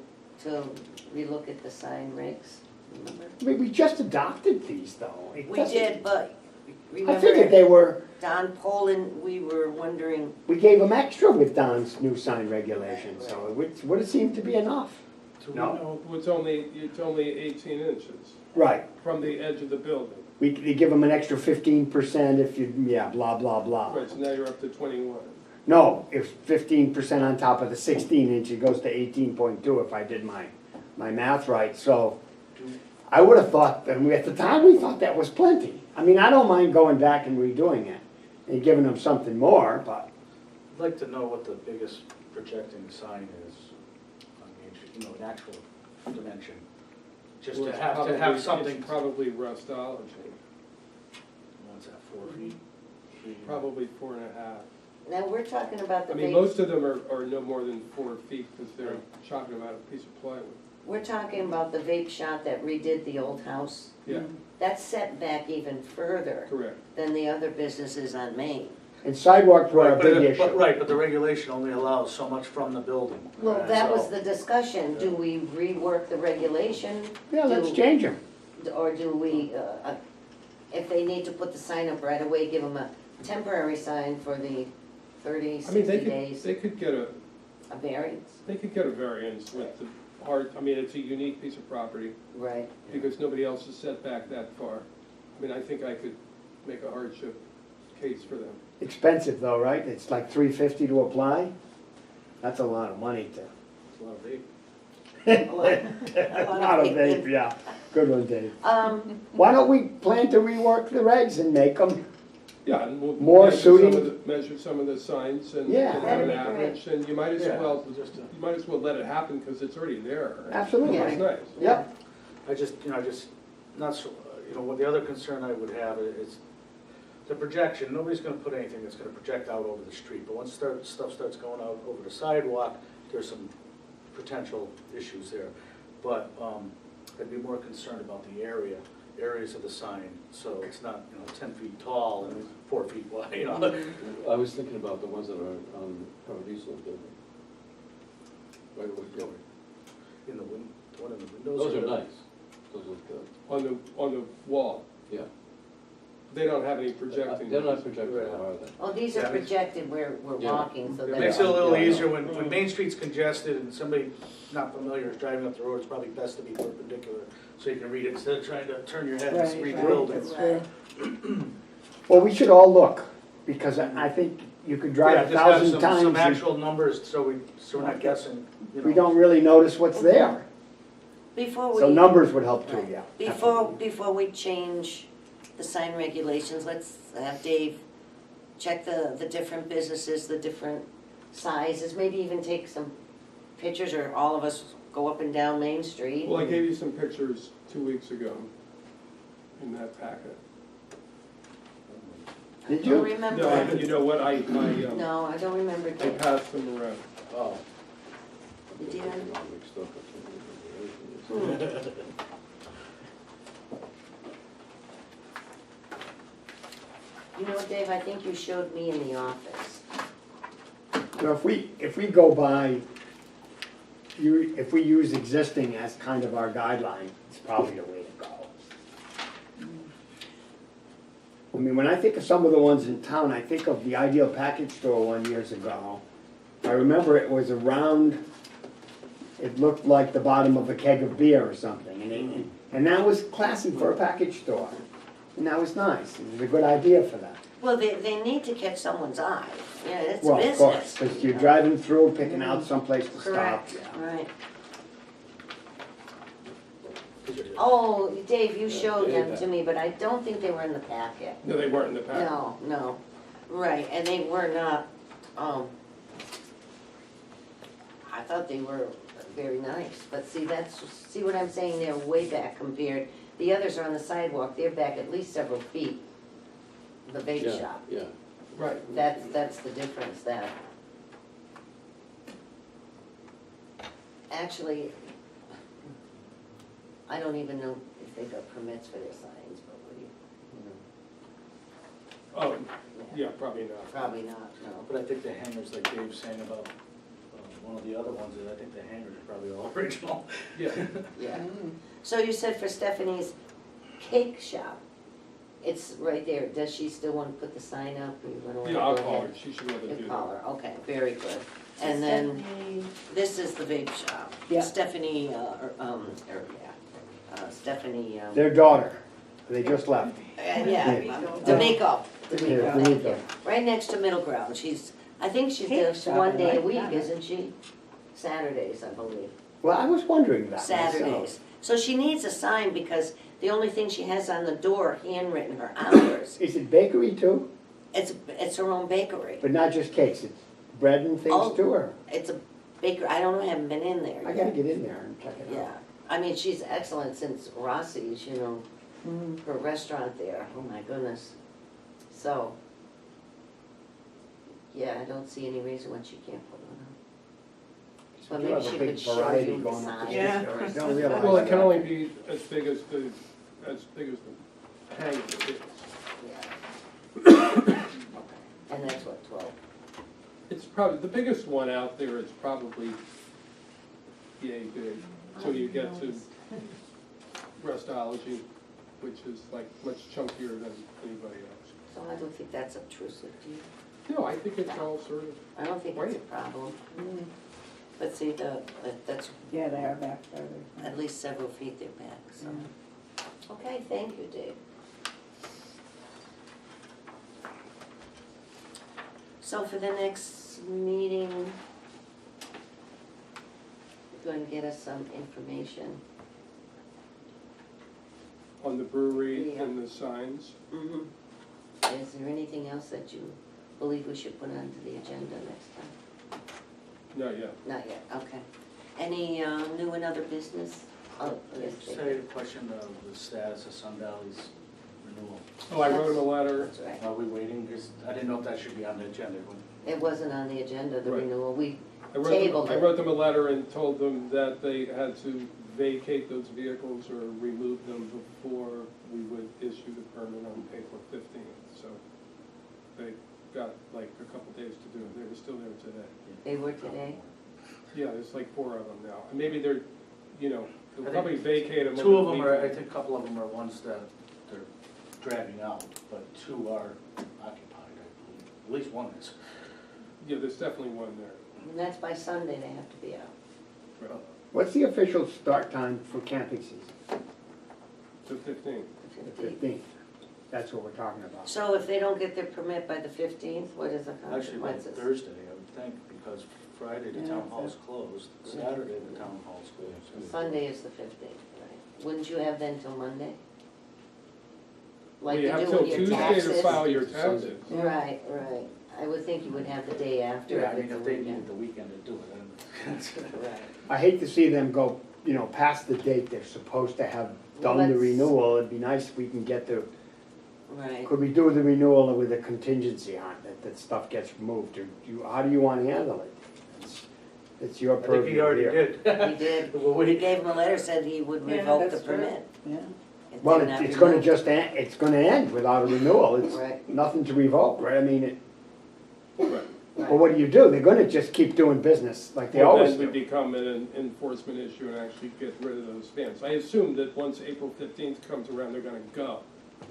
relook at the sign regs, remember? I mean, we just adopted these though. It We doesn't- did, but I figured remember, they were, Don Poland, we were wondering, we gave them extra with Don's new sign regulations, so it would have seemed to be enough. No. It's only 18 inches Right, from the edge of the building. we give them an extra 15% if you, yeah, blah, blah, blah. Right, so now you're up to 21. No, if 15% on top of the 16 inch, it goes to 18.2 if I did my math right, so. I would have thought, and at the time, we thought that was plenty. I mean, I don't mind going back and redoing it and giving them something more, but, I'd like to know what the biggest projecting sign is on Main Street, you know, an actual dimension. Just Well, to it's have probably- something, It's probably rustology, what's that, 4 feet? probably 4.5. now we're talking about the I mean, vape, most of them are no more than 4 feet because they're chopping them out of a piece of plywood. we're talking about the vape shop that redid the old house. Yeah, That's set back even further correct. than the other businesses on Main. and sidewalks were a Right, big but issue. right, but the regulation only allows so much from the building. Well, that was So- the discussion, do we rework the regulation? Yeah, let's Do- change them. Or do we, if they need to put the sign up right away, give them a temporary sign for the 30, I 60 mean, days, they could get a variance? variance with the hard, I mean, it's a unique piece of property Right. because nobody else is set back that far. I mean, I think I could make a hardship case for them. Expensive though, right? It's like $350 to apply? That's a lot of money to. It's a lot of vape. A lot of vape, yeah. Good one, Dave. Um, Why don't we plan to rework the regs and make them Yeah, and we'll More measure measure some of the signs and Yeah. and have an That'd be great. average, and you might as Yeah, well, just, you might as well let it happen, because it's already there. Absolutely. It's nice. Yep. I just, not so, what the other concern I would have is the projection. Nobody's gonna put anything that's gonna project out over the street, but once stuff starts going out over the sidewalk, there's some potential issues there. But, I'd be more concerned about the areas of the sign, so it's not, 10 feet tall and 4 feet wide, I was thinking about the ones that are on Paradiso building. Right over here. in the one in the windows. Those or are the- nice. Those look good. On the wall, Yeah. they don't have any projecting. They're not projected, Yeah. are they? Oh, these Yeah. are projected where we're Yeah. walking, so It that. makes it a little Yeah. easier when Main Street's congested and somebody not familiar is driving up the road, it's probably best to be perpendicular, so you can read it instead of trying to turn your head and read the building. Right. Well, we should all look, because I think you could drive Yeah, a just have 1,000 some times, and actual numbers, so we're not guessing, we don't really notice what's there. Before So we, numbers would help too, yeah. before we change the sign regulations, let's have Dave check the different businesses, the different sizes, maybe even take some pictures, or all of us go up and down Main Street. Well, I gave you some pictures 2 weeks ago in that packet. Did I don't you? remember. No, you know what, I No, I don't remember. passed them around. Oh, You did? Mixed up. You know what, Dave, I think you showed me in the office. So if we go by, if we use existing as kind of our guideline, it's probably the way to go. I mean, when I think of some of the ones in town, I think of the Ideal Package Store one years ago. I remember it was around, it looked like the bottom of a keg of beer or something, and that was classy for a package store. And that was nice, it was a good idea for that. Well, they need to catch someone's eye. Yeah, it's a Well, business. of course, because you're driving through, picking out someplace to stop. Correct, Yeah. right. Oh, Dave, you showed them to me, but I don't think they were in the packet. No, they weren't in the packet. No, right, and they were not, I thought they were very nice, but see, see what I'm saying, they're way back compared, the others are on the sidewalk, they're back at least several feet, the vape Yeah, shop. yeah. Right. That's the difference, that. Actually, I don't even know if they got permits for their signs, but what do you, Oh, yeah, probably not. probably not, no. but I think the hangers, like Dave's saying about one of the other ones, is I think the hangers are probably all original. Yeah. Yeah. So you said for Stephanie's cake shop, it's right there, does she still want to put the sign up, or you want to? Yeah, I'll call her, she should be able to You do call that. her, okay, very good. And then, this is the vape shop. Yeah. Stephanie, Stephanie, Their daughter, they just left. yeah, D'Amico. Yeah, D'Amico. Right next to Middle Ground, I think she Cake does shop, one day I a like week, that. isn't she? Saturdays, I believe. Well, I was wondering that myself. Saturdays. So she needs a sign because the only thing she has on the door, handwritten, are hours. Is it bakery too? It's her own bakery. But not just cakes, it's bread and things Oh. too, or? It's a bakery, I don't know, I haven't been in there I yet. gotta get in there and check it out. Yeah, I mean, she's excellent since Rossi's, her restaurant there, oh my goodness. So, yeah, I don't see any reason why she can't put one up. But You maybe have a she big could show variety you the going up the sign. street Yeah. there. I don't realize Well, it can that. only be as big as the hanger is. Yeah. And that's what, 12? It's probably, the biggest one out there is probably yay big, so you get to Restology, which is like much chunkier than anybody else. So I don't think that's obtrusive, do you? No, I think it's all sort of, I don't think it's a problem. But see, that's Yeah, they are back further. at least several feet they're back, so. Okay, thank you, Dave. So for the next meeting, you're going to get us some information. on the brewery Yeah. and the signs. Mm-hmm. Is there anything else that you believe we should put onto the agenda next time? Not yet. Not yet, okay. Any new and other business? Oh, yes, Just Dave. had a question of the status of Sun Valley's renewal. Oh, I wrote him a letter. That's right. Are we waiting? Because I didn't know if that should be on the agenda. It wasn't on the agenda, the Right. renewal. We I tabled it. wrote them a letter and told them that they had to vacate those vehicles or remove them before we would issue the permit on April 15th. So they got like a couple days to do it. They were still there today. They were today? Yeah, there's like 4 of them now. And maybe they're, they'll I probably think vacate them. Two of over them the are, I weekend. think a couple of them are ones that they're dragging out, but 2 are occupied, I believe. At least one is. Yeah, there's definitely one there. And that's by Sunday they have to be out. Well, What's the official start time for camping season? the 15th. The 15th. That's what we're talking about. So if they don't get their permit by the 15th, what is the Actually, by consequences? Thursday, I would think, because Friday the town hall's closed, Saturday the town hall's closed. Sunday is the 15th, right? Wouldn't you have then till Monday? Well, Like you you have do till with your Tuesday taxes? to file your taxes. Right, right. I would think you would have the day after. Yeah, I if mean, it's a if they weekend. needed the weekend to do it, then. Right. I hate to see them go, past the date they're supposed to have done the Let's- renewal. It'd be nice if we can get the, Right. could we do the renewal with a contingency on it, that stuff gets removed? Or how do you want to handle it? It's your I think purview he already here. did. He did. Well, He we, gave him a letter, said he would Yeah, revoke the that's true. permit. Yeah. if Well, they're not it's gonna renewed. just end, it's gonna end without a renewal. It's Right. nothing to revoke, right? I mean, Right. well, what do? They're gonna just keep doing business like they Well, always then would do. become an enforcement issue and actually get rid of those vans. I assume that once April 15th comes around, they're gonna go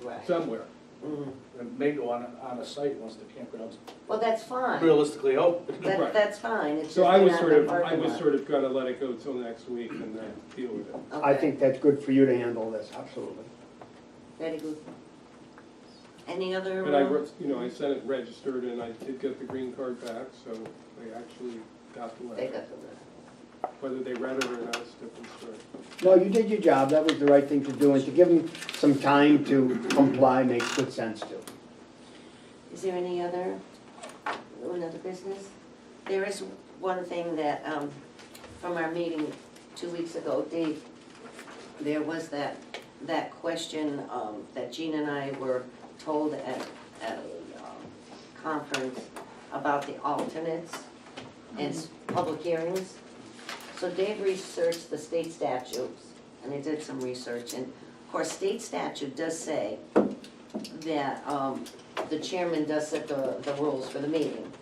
Right. somewhere. Mhm. and may go on a site once the campground's Well, that's fine. realistically open. Right. That's fine. It's So just I they're was not sort in the of, I parking was lot. sort of gonna let it go till next week and then deal with it. I Okay. think that's good for you to handle this, absolutely. Very good. Any other? And I wrote, I sent it registered and I did get the green card back, so they actually got the They letter. got the letter. Whether they read it or not is a different story. No, you did your job. That was the right thing to do, and to give them some time to comply makes good sense too. Is there any other business? There is one thing that, from our meeting 2 weeks ago, Dave, there was that question, that Gene and I were told at a conference about the alternates and public hearings. So Dave researched the state statutes, and he did some research, and of course, state statute does say that, the chairman does set the rules for the meeting.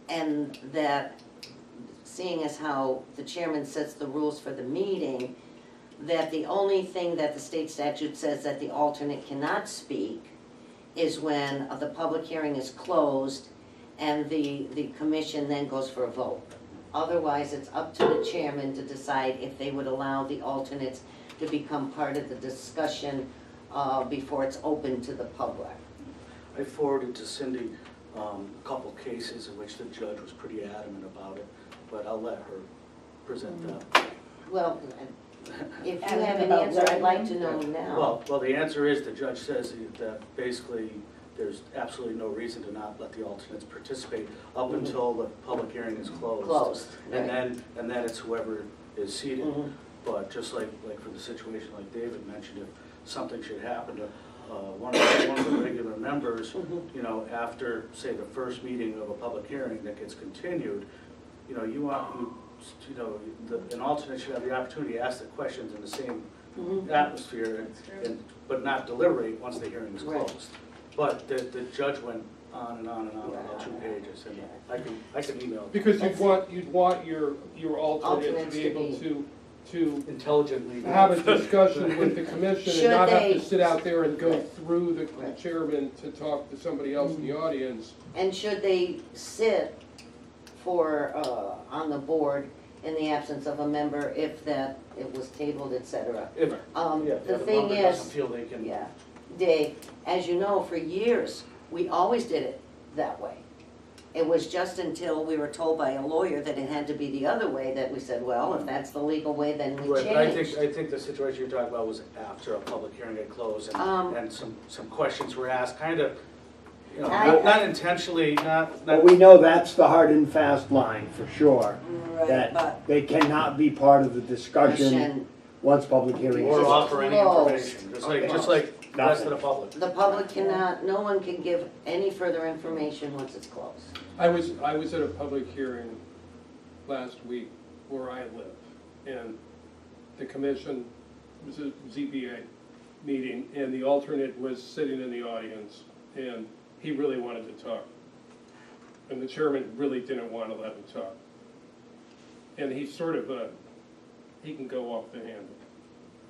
And that, seeing as how the chairman sets the rules for the meeting, that the only thing that the state statute says that the alternate cannot speak is when the public hearing is closed and the commission then goes for a vote. Otherwise, it's up to the chairman to decide if they would allow the alternates to become part of the discussion before it's open to the public. I forwarded to Cindy a couple cases in which the judge was pretty adamant about it, but I'll let her present that. Well, if you have Adamant an about answer, I'd like letting to know now. Well, the answer is, the judge says that basically there's absolutely no reason to not let the alternates participate up until the public hearing is closed. Closed, And right. then it's whoever is seated. Mhm. But just like for the situation like David mentioned, if something should happen to one of the regular members, Mhm. After, say, the first meeting of a public hearing that gets continued, an alternate should have the opportunity to ask the questions in the same Mhm. atmosphere, but not deliberate once the hearing is Right. closed. But the judge went on and on and on about 2 pages, and I can email. Because That's you'd want your alternate to Alternates be to able be- to Intelligently. have a discussion with the commission Should and not have they- to sit out there and go Right. through the Right. chairman to talk to somebody else in the audience. And should they sit for, on the board in the absence of a member if that, it was tabled, et cetera? If The thing member doesn't is, feel they can. yeah, Dave, as you know, for years, we always did it that way. It was just until we were told by a lawyer that it had to be the other way that we said, well, if that's the legal way, then we Right, but I changed. think the situation you're talking about was after a public hearing had closed Um, and some questions were asked, kind of, you know, I- not intentionally, not. But we know that's the hard and fast line for sure, Right, that but they cannot be part of the discussion Commission, once public hearing Or is. offer any closed. information, just like the rest of the public. the public cannot, no one can give any further information once it's closed. I was at a public hearing last week where I live, and the commission, it was a ZBA meeting, and the alternate was sitting in the audience, and he really wanted to talk. And the chairman really didn't want to let him talk. And he sort of, he can go off the handle.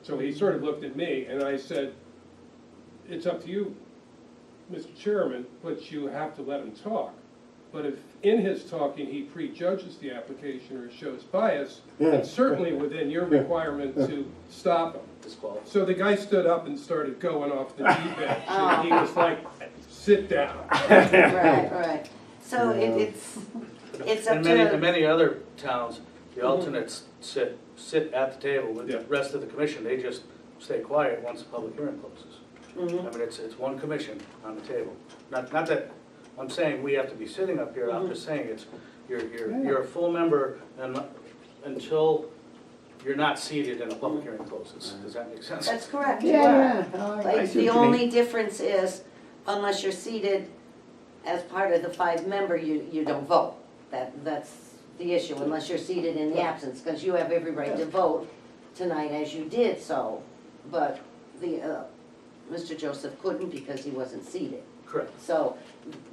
So he sort of looked at me, and I said, it's up to you, Mr. Chairman, but you have to let him talk. But if in his talking, he prejudges the application or shows bias, it's certainly within your requirement to stop him. Disqualified. So the guy stood up and started going off the deep edge, and he was like, sit down. Right. So it's up In to, many other towns, the alternates sit at the table with Yeah. the rest of the commission, they just stay quiet once the public hearing closes. Mhm. I mean, it's one commission on the table. Not that, I'm saying we have to be sitting up here, I'm just saying it's, you're a full member and until you're not seated and a public hearing closes. Does that make sense? that's correct, you are. Yeah, no, I Like, see the what you mean. only difference is, unless you're seated as part of the 5-member, you don't vote. That's the issue, unless you're seated in the absence, because you have every right to vote tonight as you did so. But Mr. Joseph couldn't because he wasn't seated. Correct. So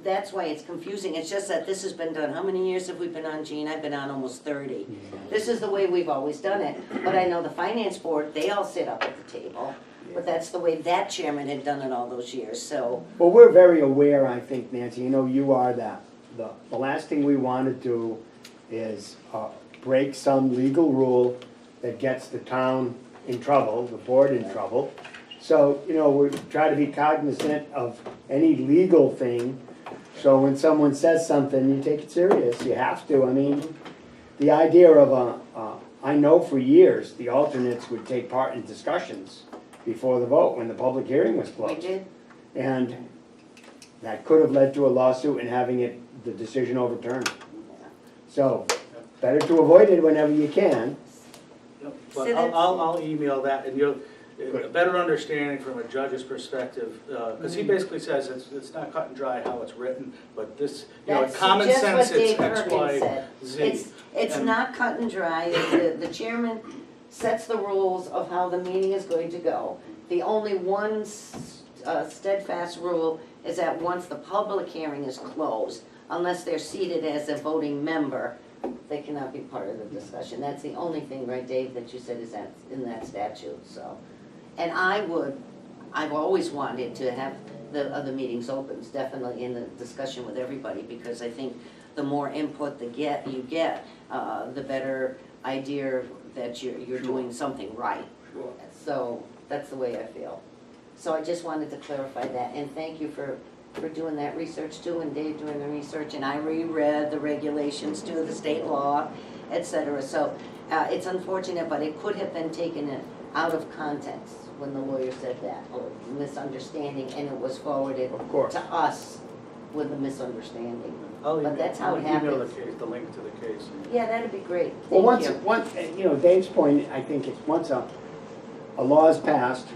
that's why it's confusing. It's just that this has been done. How many years have we been on, Gene? I've been on almost 30. This is the way we've always done it. But I know the finance board, they all sit up at the table. But that's the way that chairman had done it all those years, so. Well, we're very aware, I think, Nancy, you know, you are that. The last thing we want to do is break some legal rule that gets the town in trouble, the board in trouble. So, you know, we try to be cognizant of any legal thing. So when someone says something, you take it serious. You have to. I mean, the idea of I know for years the alternates would take part in discussions before the vote when the public hearing was We closed. did? And that could have led to a lawsuit and having the decision overturned. So, better to avoid it whenever you can. Yep. So But that's- I'll email that, and you'll, a better understanding from a judge's perspective, because he basically says it's not cut and dry how it's written, but this, you know, That's common just sense, what it's Dave X, Irvin Y, said. Z. It's And- not cut and dry. The chairman sets the rules of how the meeting is going to go. The only one steadfast rule is that once the public hearing is closed, unless they're seated as a voting member, they cannot be part of the discussion. That's the only thing, right, Dave, that you said is that in that statute, so. And I've always wanted to have the other meetings open, definitely in the discussion with everybody, because I think the more input you get, the better idea that you're doing something right. So that's the way I feel. So I just wanted to clarify that, and thank you for doing that research too, and Dave doing the research, and I reread the regulations too, the state law, et cetera. So it's unfortunate, but it could have been taken out of context when the lawyer said that, or misunderstanding, and it was forwarded Of course. to us with a misunderstanding. I'll But that's how it email happens. the link to the case. Yeah, that'd be great. Well, Thank you. once, you know, Dave's point, I think it's once a law is passed,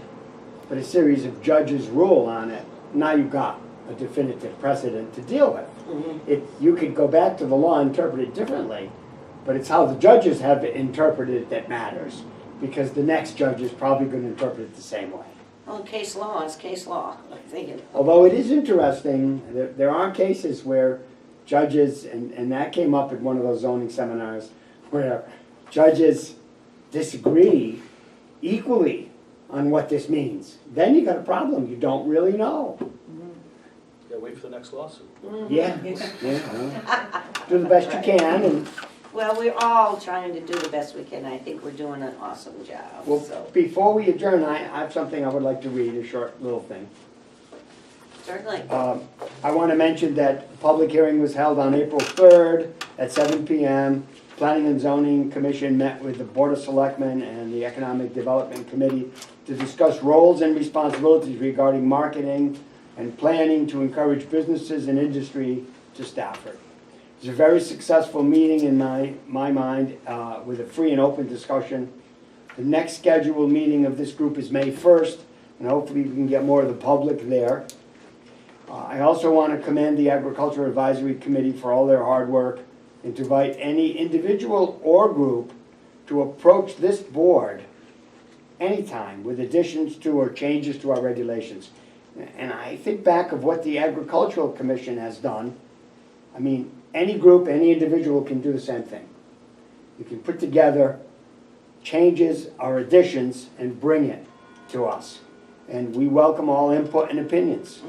but a series of judges rule on it, now you've got a definitive precedent to deal with. You could go back to the law and interpret it differently, but it's how the judges have interpreted it that matters, because the next judge is probably going to interpret it the same way. Well, case law is case law, I'm thinking. Although it is interesting, there are cases where judges, and that came up at one of those zoning seminars, where judges disagree equally on what this means. Then you got a problem, you don't really know. Yeah, wait for the next lawsuit. Yeah, well, do the best you can, and, Well, we're all trying to do the best we can. I think we're doing an awesome job, well, so. before we adjourn, I have something I would like to read, a short little thing. Certainly. I want to mention that the public hearing was held on April 3rd at 7 PM. Planning and Zoning Commission met with the Board of Selectmen and the Economic Development Committee to discuss roles and responsibilities regarding marketing and planning to encourage businesses and industry to Stafford. It was a very successful meeting in my mind, with a free and open discussion. The next scheduled meeting of this group is May 1st, and hopefully we can get more of the public there. I also want to commend the Agricultural Advisory Committee for all their hard work and to invite any individual or group to approach this board anytime with additions to or changes to our regulations. And I think back of what the Agricultural Commission has done. I mean, any group, any individual can do the same thing. You can put together changes or additions and bring it to us. And we welcome all input and opinions.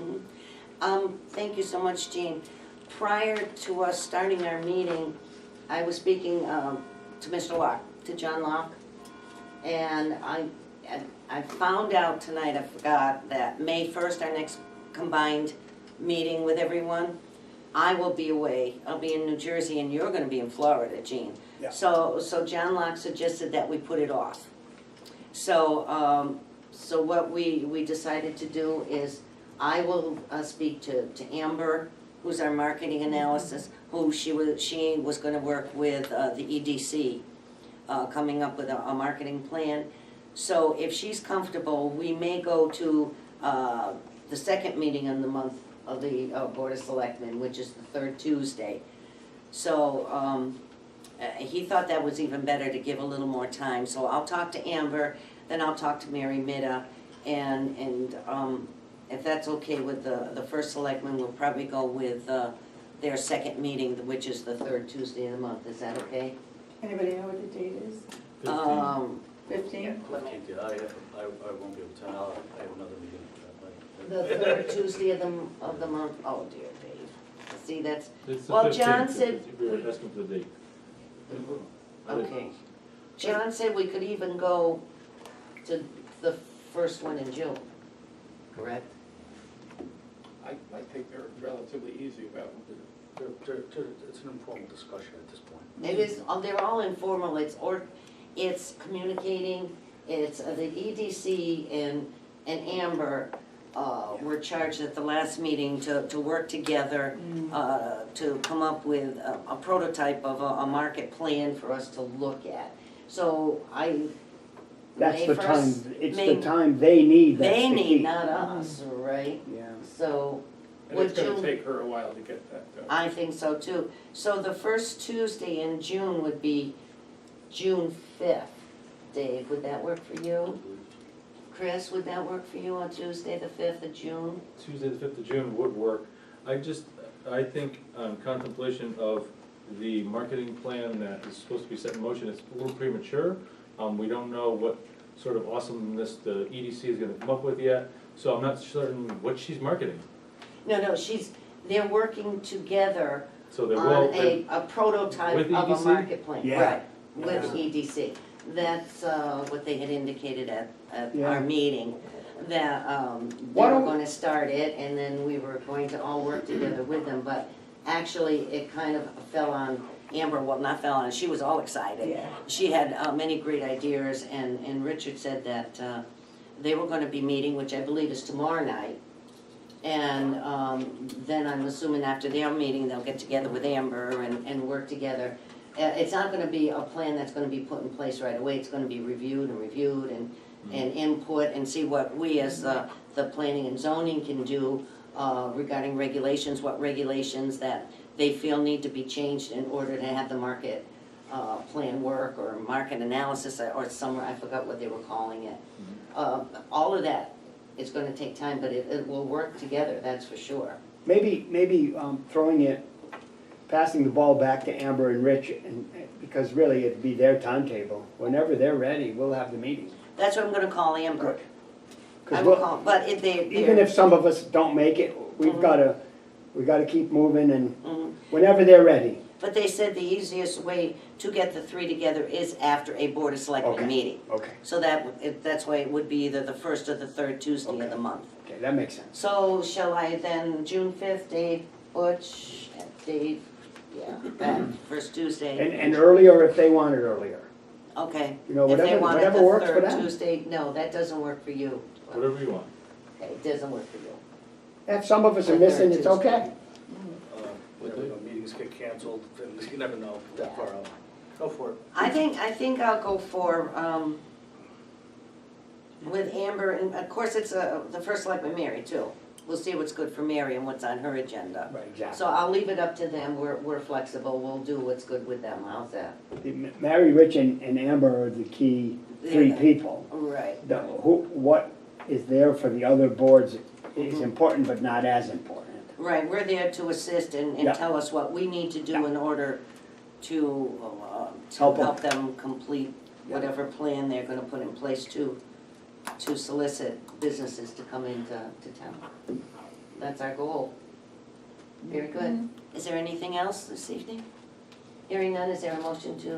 Thank you so much, Jean. Prior to us starting our meeting, I was speaking to Mr. Locke, to John Locke, and I found out tonight, I forgot, that May 1st, our next combined meeting with everyone, I will be away. I'll be in New Jersey and you're gonna be in Florida, Jean. Yeah. So John Locke suggested that we put it off. So what we decided to do is I will speak to Amber, who's our marketing analysis, who she was gonna work with the EDC, coming up with a marketing plan. So if she's comfortable, we may go to the second meeting in the month of the Board of Selectmen, which is the third Tuesday. So he thought that was even better to give a little more time. So I'll talk to Amber, then I'll talk to Mary Mitta, and if that's okay with the first selectman, we'll probably go with their second meeting, which is the third Tuesday of the month. Is that okay? Anybody know what the date is? 15? Yeah, I won't be able to, I have another meeting that The night. third Tuesday of the month. Oh dear, Dave. See, that's, It's the well, John 15th, said, if you were asking for the date. okay. John said we could even go to the first one in June, correct? I think they're relatively easy about it. It's an informal discussion at this point. It is, they're all informal, it's communicating, it's the EDC and Amber were charged at the last meeting to work together to come up with a prototype of a market plan for us to look at. So That's May the 1st, time, it's May- the time they need, that's they the need, key. not us, right? Yeah. So, And would it's gonna you? take her a while to get that done. I think so too. So the first Tuesday in June would be June 5th. Dave, would that work for you? Chris, would that work for you on Tuesday, the 5th of June? Tuesday, the 5th of June would work. I think contemplation of the marketing plan that is supposed to be set in motion, it's a little premature. We don't know what sort of awesomeness the EDC is gonna come up with yet, so I'm not certain what she's marketing. No, they're working together So they will, on a prototype With of a EDC? market plan. Yeah. Right, with Yeah. EDC. That's what they had indicated at Yeah. our meeting, that they Why were don't- gonna start it, and then we were going to all work together with them, but actually, it kind of fell on Amber, well, not fell on, she was all excited. Yeah. She had many great ideas, and Richard said that they were gonna be meeting, which I believe is tomorrow night. And then I'm assuming after their meeting, they'll get together with Amber and work together. It's not gonna be a plan that's gonna be put in place right away, it's gonna be reviewed and input and see what we as the planning and zoning can do regarding regulations, what regulations that they feel need to be changed in order to have the market plan work, or market analysis, or some, I forgot what they were calling it. All of that, it's gonna take time, but it will work together, that's for sure. Maybe passing the ball back to Amber and Rich, because really it'd be their timetable. Whenever they're ready, we'll have the meeting. That's what I'm gonna call Amber. Good. I 'Cause will we'll- call, but if they, even if some of us don't make it, we gotta keep moving, and Mhm. whenever they're ready. But they said the easiest way to get the three together is after a Board of Selectmen Okay. meeting. Okay. So that's why it would be either the first or the third Tuesday of the month. Okay, that makes sense. So shall I then, June 5th, Dave, Butch, and Dave, yeah, that first Tuesday. And earlier if they want it earlier. Okay. You know, If they whatever- want it whatever the works for third them. Tuesday, no, that doesn't work for you. Whatever you want. Okay, it doesn't work for you. If some of us are The missing, third it's Tuesday. okay. Meetings get canceled, you never know that far out. Go for it. I think I'll go for, with Amber, and of course it's the first selectman, Mary, too. We'll see what's good for Mary and what's on her agenda. Right, exactly. So I'll leave it up to them, we're flexible, we'll do what's good with them, how's that? Mary, Rich, and Amber are the key three people. Right. What is there for the other boards is important, but not as important. Right, we're there to assist and Yeah. tell us what we need to do in order to Help 'em. help them complete Yeah. whatever plan they're gonna put in place to solicit businesses to come into town. That's our goal. Very good. Is there anything else this evening? Hearing none, is there a motion to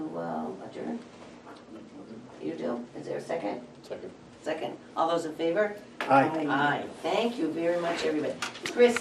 adjourn? You do? Is there a second? Second. Second. All those in favor? Aye. Aye. Thank you very much, everybody. Chris,